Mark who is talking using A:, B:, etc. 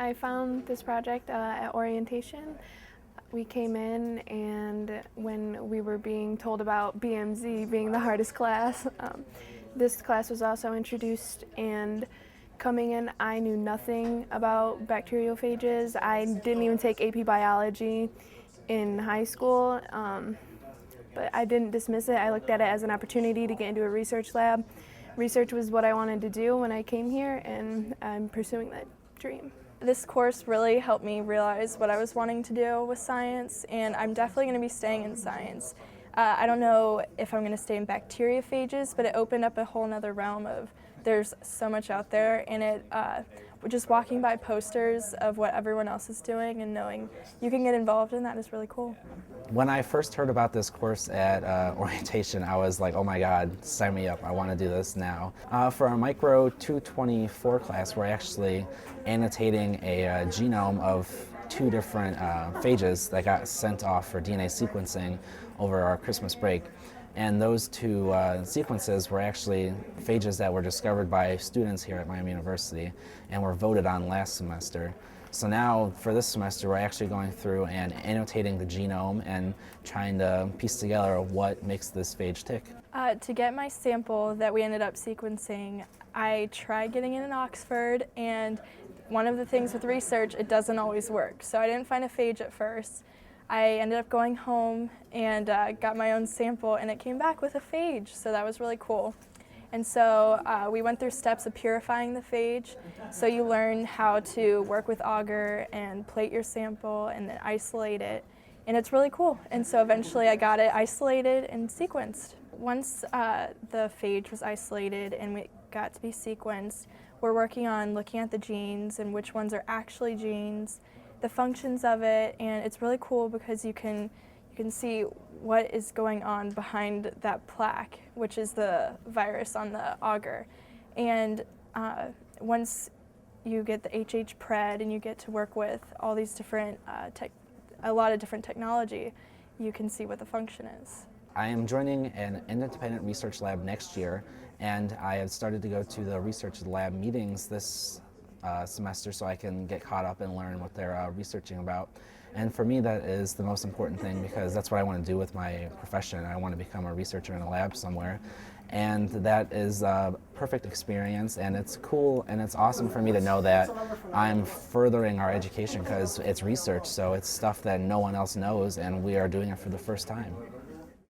A: I found this project at orientation. We came in, and when we were being told about BMZ being the hardest class, this class was also introduced, and coming in I knew nothing about bacteriophages. I didn't even take AP biology in high school, but I didn't dismiss it. I looked at it as an opportunity to get into a research lab. Research was what I wanted to do when I came here, and I'm pursuing that dream.
B: This course really helped me realize what I was wanting to do with science, and I'm definitely going to be staying in science. I don't know if I'm going to stay in bacteriophages, but it opened up a whole nother realm of there's so much out there, and just walking by posters of what everyone else is doing and knowing you can get involved in that is really cool.
C: When I first heard about this course at orientation, I was like, oh my God, sign me up, I want to do this now. For our Micro 224 class, we're actually annotating a genome of 2 different phages that got sent off for DNA sequencing over our Christmas break. And those 2 sequences were actually phages that were discovered by students here at Miami University and were voted on last semester. So now for this semester we're actually going through and annotating the genome and trying to piece together what makes this phage tick.
B: To get my sample that we ended up sequencing, I tried getting it in Oxford, and one of the things with research, it doesn't always work. So I didn't find a phage at first. I ended up going home and got my own sample, and it came back with a phage, so that was really cool. And so we went through steps of purifying the phage. So you learn how to work with agar and plate your sample and then isolate it. And it's really cool. And so eventually I got it isolated and sequenced. Once the phage was isolated and we got to be sequenced, we're working on looking at the genes and which ones are actually genes, the functions of it, and it's really cool because you can see what is going on behind that plaque, which is the virus on the agar. And once you get the HH pred and you get to work with all these different, a lot of different technology, you can see what the function is.
C: I am joining an independent research lab next year, and I have started to go to the research lab meetings this semester so I can get caught up and learn what they're researching about. And for me, that is the most important thing because that's what I want to do with my profession. I want to become a researcher in a lab somewhere. And that is a perfect experience, and it's cool and it's awesome for me to know that I'm furthering our education because it's research, so it's stuff that no one else knows and we are doing it for the first time.